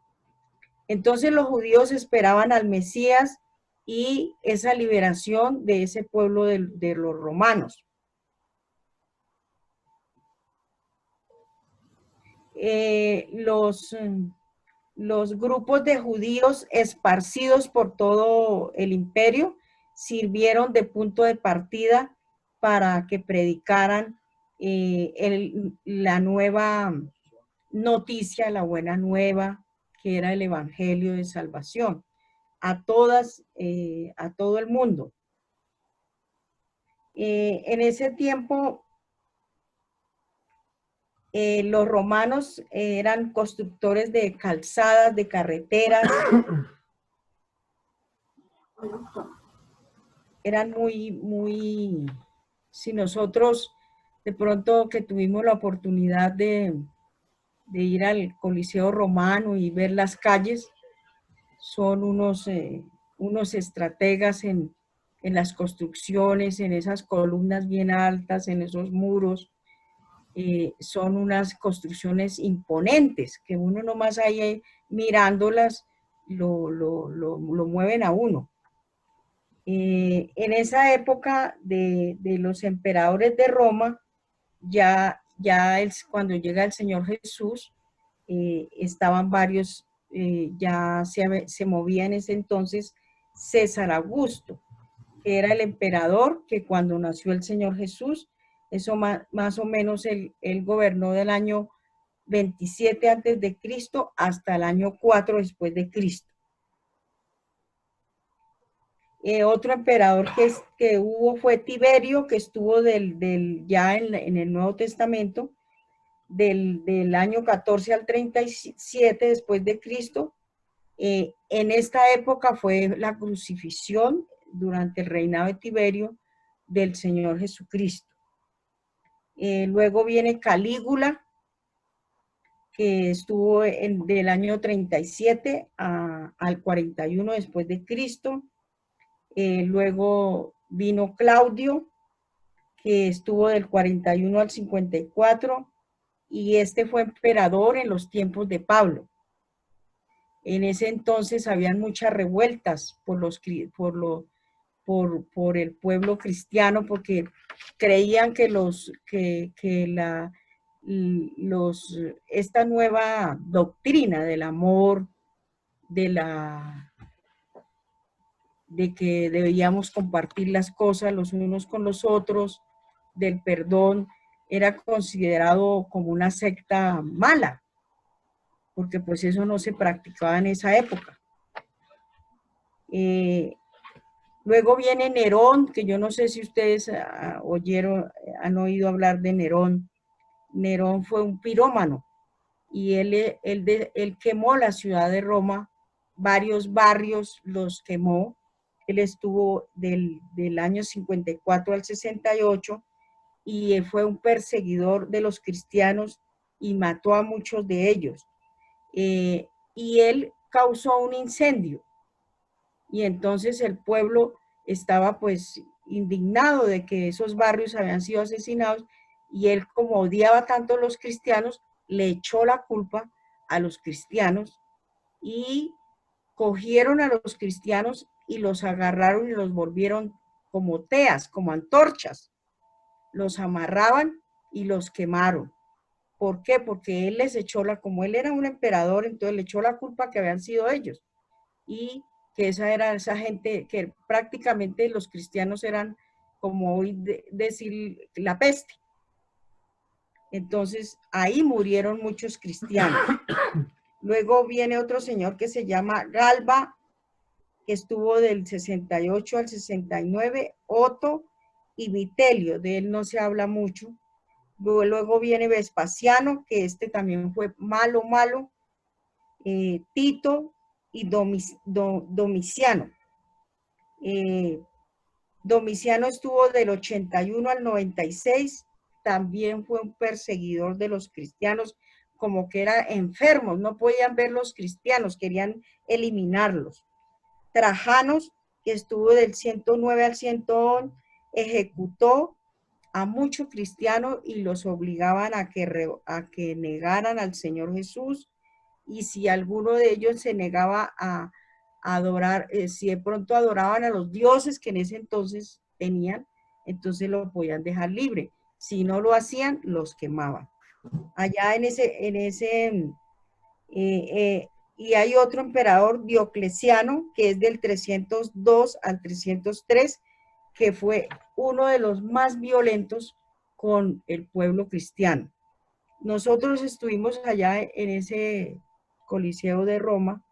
Entonces los judíos esperaban al Mesías y esa liberación de ese pueblo de los romanos. Los grupos de judíos esparcidos por todo el imperio sirvieron de punto de partida para que predicaran la nueva noticia, la buena nueva, que era el evangelio de salvación, a todo el mundo. En ese tiempo, los romanos eran constructores de calzadas, de carreteras. Eran muy, si nosotros de pronto que tuvimos la oportunidad de de ir al Coliseo Romano y ver las calles. Son unos estrategas en las construcciones, en esas columnas bien altas, en esos muros. Son unas construcciones imponentes que uno nomás ahí mirándolas lo mueven a uno. En esa época de los emperadores de Roma, cuando llega el Señor Jesús, estaban varios, ya se movía en ese entonces César Augusto, que era el emperador que cuando nació el Señor Jesús, eso más o menos él gobernó del año 27 antes de Cristo hasta el año 4 después de Cristo. Otro emperador que hubo fue Tiberio, que estuvo ya en el Nuevo Testamento, del año 14 al 37 después de Cristo. En esta época fue la crucifixión durante el reinado de Tiberio del Señor Jesucristo. Luego viene Calígula, que estuvo del año 37 al 41 después de Cristo. Luego vino Claudio, que estuvo del 41 al 54, y este fue emperador en los tiempos de Pablo. En ese entonces habían muchas revueltas por el pueblo cristiano, porque creían que esta nueva doctrina del amor, de que debíamos compartir las cosas los unos con los otros, del perdón, era considerado como una secta mala, porque pues eso no se practicaba en esa época. Luego viene Nerón, que yo no sé si ustedes han oído hablar de Nerón. Nerón fue un pirómano y él quemó la ciudad de Roma, varios barrios los quemó. Él estuvo del año 54 al 68 y fue un perseguidor de los cristianos y mató a muchos de ellos. Y él causó un incendio. Y entonces el pueblo estaba pues indignado de que esos barrios habían sido asesinados y él, como odiaba tanto a los cristianos, le echó la culpa a los cristianos y cogieron a los cristianos y los agarraron y los volvieron como teas, como antorchas. Los amarraban y los quemaron. ¿Por qué? Porque él les echó como él era un emperador, entonces le echó la culpa que habían sido ellos. Y que esa gente, que prácticamente los cristianos eran, como hoy decir, la peste. Entonces, ahí murieron muchos cristianos. Luego viene otro señor que se llama Galba, que estuvo del 68 al 69, Otto y Vitelio, de él no se habla mucho. Luego viene Vespasiano, que este también fue malo, Tito y Domiciano. Domiciano estuvo del 81 al 96, también fue un perseguidor de los cristianos, como que eran enfermos, no podían ver los cristianos, querían eliminarlos. Trajanos, que estuvo del 109 al 111, ejecutó a muchos cristianos y los obligaban a que negaran al Señor Jesús, y si alguno de ellos se negaba a adorar, si de pronto adoraban a los dioses que en ese entonces tenían, entonces lo podían dejar libre. Si no lo hacían, los quemaban. Allá y hay otro emperador, Diocleciano, que es del 302 al 303, que fue uno de los más violentos con el pueblo cristiano. Nosotros estuvimos allá en ese Coliseo de Roma,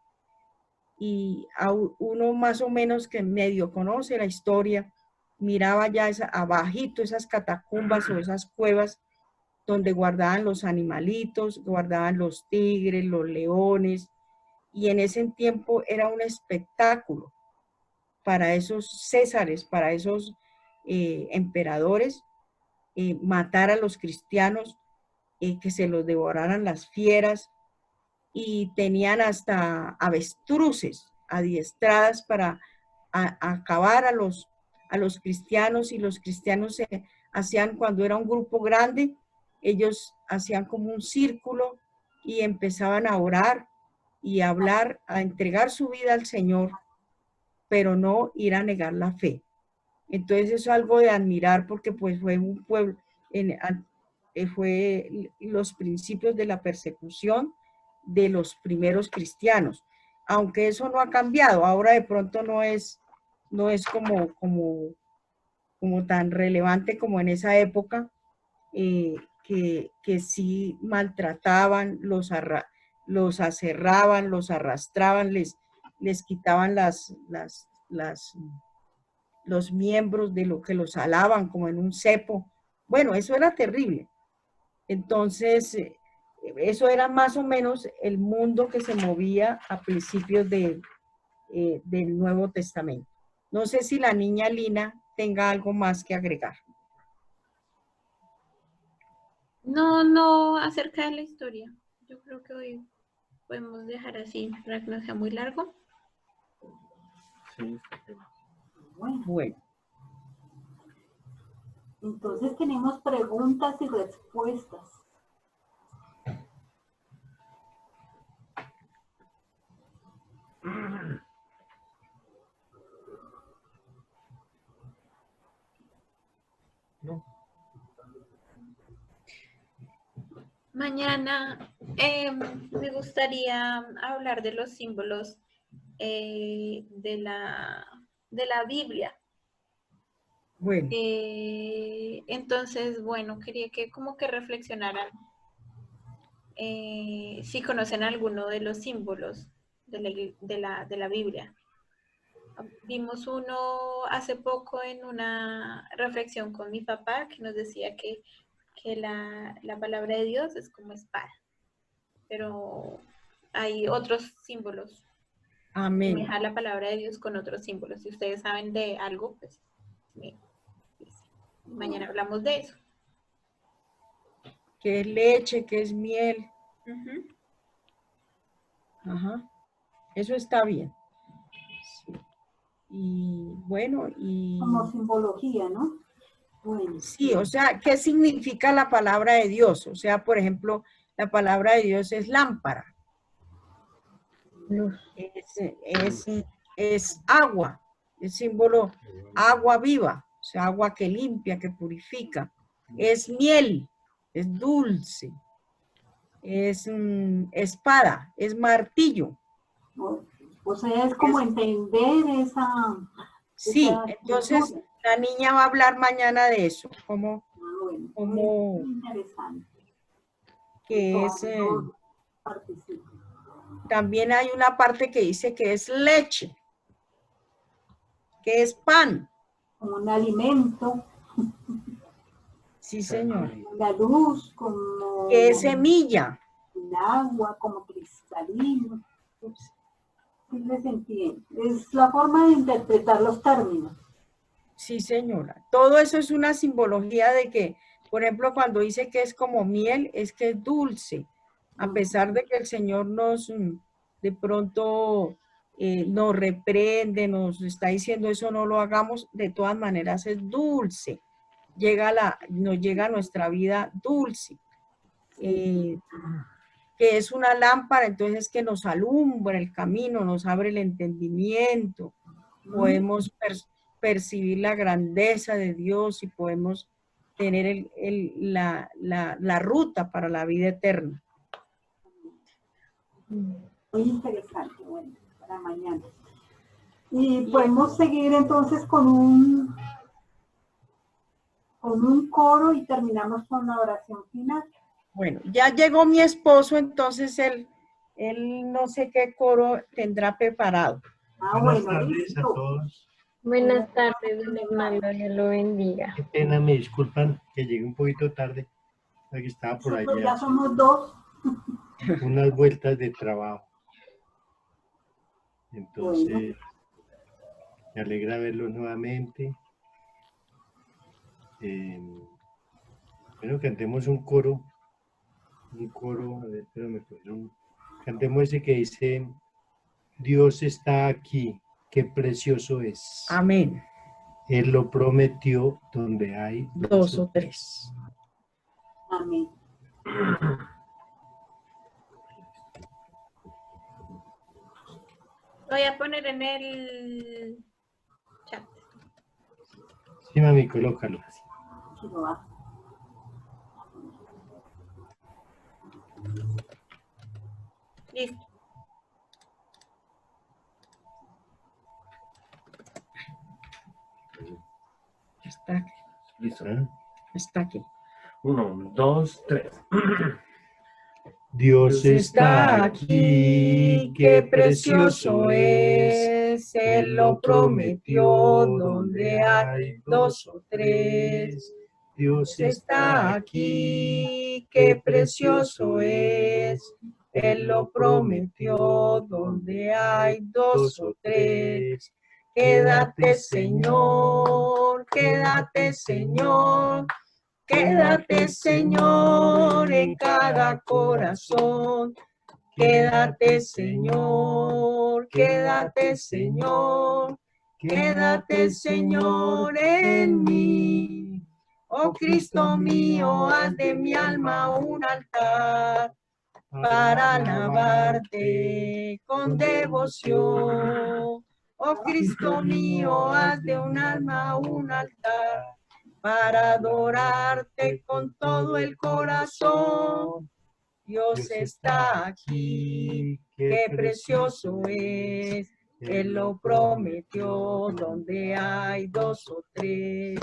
y a uno más o menos que medio conoce la historia, miraba ya abajito esas catacumbas o esas cuevas donde guardaban los animalitos, guardaban los tigres, los leones, y en ese tiempo era un espectáculo para esos césares, para esos emperadores, matar a los cristianos, que se los devoraran las fieras, y tenían hasta avestruces adiestradas para acabar a los cristianos, y los cristianos se hacían, cuando era un grupo grande, ellos hacían como un círculo y empezaban a orar y a hablar, a entregar su vida al Señor, pero no ir a negar la fe. Entonces eso es algo de admirar, porque pues fue un pueblo, fue los principios de la persecución de los primeros cristianos, aunque eso no ha cambiado. Ahora de pronto no es como tan relevante como en esa época, que sí maltrataban, los aserraban, los arrastraban, les quitaban los miembros de lo que los alaban como en un cepo. Bueno, eso era terrible. Entonces, eso era más o menos el mundo que se movía a principios del Nuevo Testamento. No sé si la niña Lina tenga algo más que agregar. No, acerca de la historia. Yo creo que hoy podemos dejar así para que no sea muy largo. Sí. Bueno. Entonces tenemos preguntas y respuestas. No. Mañana me gustaría hablar de los símbolos de la Biblia. Bueno. Entonces, bueno, quería que como que reflexionaran si conocen alguno de los símbolos de la Biblia. Vimos uno hace poco en una reflexión con mi papá que nos decía que la palabra de Dios es como espada, pero hay otros símbolos. Amén. Dejar la palabra de Dios con otros símbolos. Si ustedes saben de algo, pues mañana hablamos de eso. ¿Qué es leche? ¿Qué es miel? Ajá. Eso está bien. Sí. Y bueno, y... Como simbología, ¿no? Bueno. Sí, o sea, ¿qué significa la palabra de Dios? O sea, por ejemplo, la palabra de Dios es lámpara. Es agua, es símbolo agua viva, o sea, agua que limpia, que purifica. Es miel, es dulce. Es espada, es martillo. O sea, es como entender esa... Sí, esa entonces cultura. la niña va a hablar mañana de eso, como Interesante. que es... también hay una parte que dice que es leche, que es pan. Como un alimento. Sí, señor. La luz, como... Que es semilla. El agua, como cristalino. Sí les entiendo. Es la forma de interpretar los términos. Sí, señora. Todo eso es una simbología de que, por ejemplo, cuando dice que es como miel, es que es dulce. A pesar de que el Señor nos, de pronto, nos reprende, nos está diciendo eso no lo hagamos, de todas maneras es dulce. Nos llega a nuestra vida dulce. Que es una lámpara, entonces que nos alumbra el camino, nos abre el entendimiento, podemos percibir la grandeza de Dios y podemos tener la ruta para la vida eterna. Muy interesante, bueno, para mañana. Y podemos seguir entonces con un coro y terminamos con la oración final. Bueno, ya llegó mi esposo, entonces él no sé qué coro tendrá preparado. Buenas tardes a todos. Buenas tardes, don Hernando, Dios lo bendiga. Qué pena, me disculpan que llegué un poquito tarde, porque estaba por allá. Ya somos dos. Unas vueltas de trabajo. Entonces, me alegra verlos nuevamente. Bueno, cantemos un coro un coro, a ver, pero me pusieron, cantemos ese que dice, Dios está aquí, qué precioso es. Amén. Él lo prometió donde hay Dos o tres. Amén. Voy a poner en el chat. Sí, mami, colócalo. Aquí lo va. Listo. Está aquí. Listo. Está aquí. 1, 2, 3. Dios está aquí, qué precioso es. Él lo prometió donde hay dos o tres. Dios está aquí, qué precioso es. Él lo prometió donde hay dos o tres. Quédate, Señor, quédate, Señor. Quédate, Señor, en cada corazón. Quédate, Señor, quédate, Señor. Quédate, Señor, en mí. Oh Cristo mío, haz de mi alma un altar para alabarte con devoción. Oh Cristo mío, haz de un alma un altar para adorarte con todo el corazón. Dios está aquí, qué precioso es. Él lo prometió donde hay dos o tres.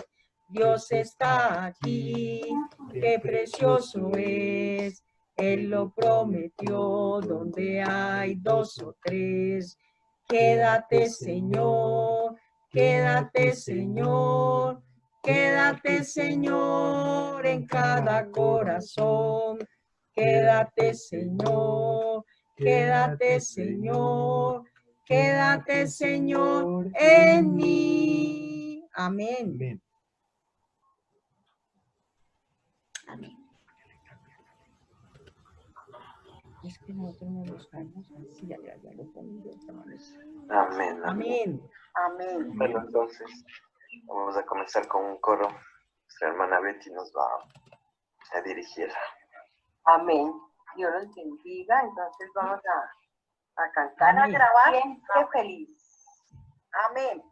Dios está aquí, qué precioso es. Él lo prometió donde hay dos o tres. Quédate, Señor, quédate, Señor. Quédate, Señor, en cada corazón. Quédate, Señor, quédate, Señor, quédate, Señor, en mí. Amén. Amén. Amén. Es que nosotros no lo sabemos así, ya lo pongo de otra manera. Amén. Amén. Amén. Bueno, entonces vamos a comenzar con un coro. Nuestra hermana Betty nos va a dirigir. Amén. Dios los bendiga. Entonces vamos a cantar, Amén. a grabar. Siempre feliz. Amén.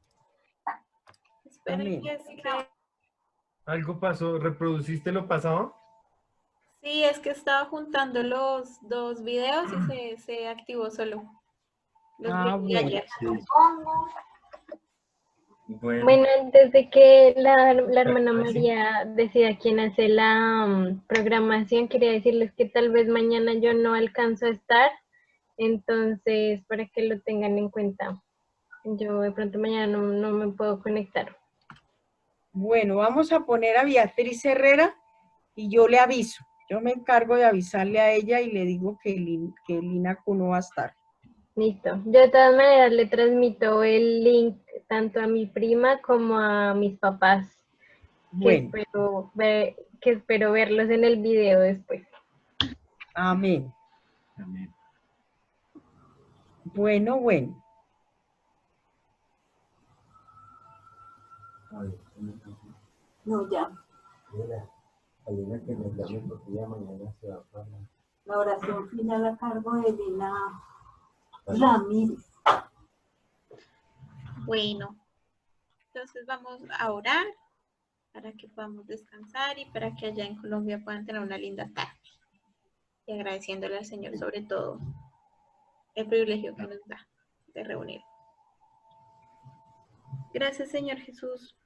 Esperen Amén. que ¿Algo pasó? ¿Reproduciste lo pasado? sí, es que estaba juntando los dos videos y se activó solo. Los vi Bueno. ayer. Bueno, antes de que la hermana María decida quién hace la programación, quería decirles que tal vez mañana yo no alcanzo a estar, entonces para que lo tengan en cuenta. Yo de pronto mañana no me puedo conectar. Bueno, vamos a poner a Beatriz Herrera y yo le aviso. Yo me encargo de avisarle a ella y le digo que Lina no va a estar. Listo. Yo de todas maneras le transmito el link tanto a mi prima como a mis papás, Bueno, que espero verlos en el video después. amén. Amén. Bueno. No, ya. La oración final a cargo de Lina Ramírez. Bueno, entonces vamos a orar para que podamos descansar y para que allá en Colombia puedan tener una linda tarde. Y agradeciéndole al Señor sobre todo el privilegio que nos da de reunir. Gracias, Señor Jesús,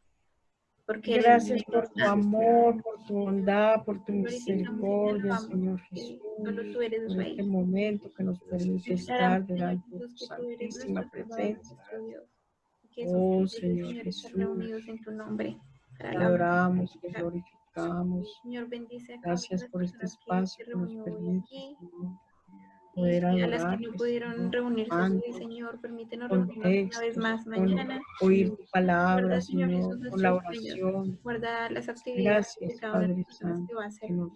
porque Gracias por tu amor, por tu bondad, por tu glorificamos y te misericordia, alabamos, Señor que Jesús, solo tú eres por Rey. este momento que nos permite Declaramos, estar Señor delante de Jesús, tu que tú eres santísima nuestro Salvador, presencia. nuestro Dios. Y que es Oh, un Señor privilegio, Señor, estar Jesús, reunidos en tu nombre. Para te alabar, adoramos, te glorificar. glorificamos. Señor, bendice a cada una de Gracias las por este personas que espacio se que nos reunió hoy permite, aquí. Señor, poder Y a las que no adorarte, pudieron Señor, reunirse hoy, cantos, Señor, permítenos con reunirnos una vez textos, más con mañana. oír tu palabra, Guarda, Señor Señor, Jesús, con la nuestros sueños. oración. Guarda las actividades de Gracias, cada una de Padre las personas Santo, que va a hacer que nos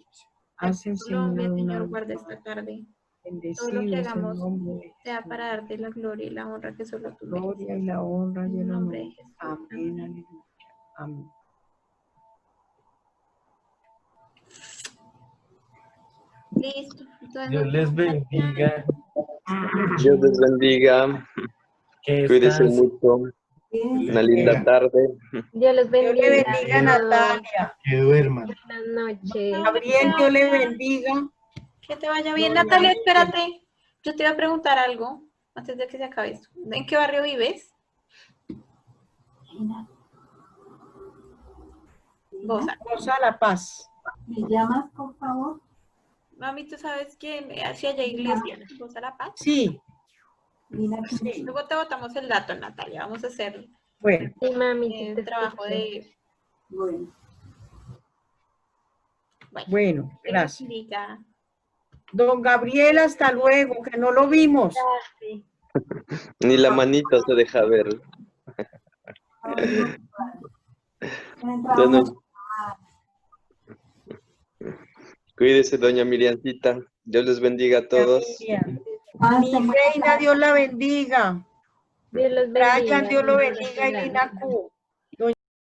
Hacen, Colombia, Señor, Señor, una guarda esta tarde. Todo lo que bendecibles en hagamos nombre de sea para darte la gloria y la honra que solo tú mereces. gloria y la honra y En el nombre honor. de Jesús. Amén, aleluya. Amén. Listo. Entonces, Dios nos les vemos mañana. bendiga. Dios les bendiga. Que Cuídense descansen. mucho. Una linda tarde. Dios los Dios le bendiga. bendiga, Natalia. Que duerman. Buenas noches. Gabriel, Dios le bendiga. Que te vaya bien, No, Natalia. no, Espérate. Yo te iba a preguntar algo antes de que se acabe esto. ¿En qué barrio vives? Bosa. Rosa La Paz. ¿Me llamas, por favor? Mami, ¿tú sabes que hacia allá iglesia? ¿Bosa La Paz? Sí, Mira que sí. Luego te botamos el dato, Natalia. Vamos a hacer Bueno, Sí, mami, sí te el trabajo escucho. de... bueno. bueno, Dios los gracias. bendiga. Don Gabriel, hasta luego, que no lo vimos. Sí. Ni la manita se deja ver. Entramos. Cuídese, doña Miriancita. Dios les bendiga a todos. Mi reina, Dios la bendiga. Dios los bendiga. Brian, Dios lo bendiga, bendiga. Y Lina Q.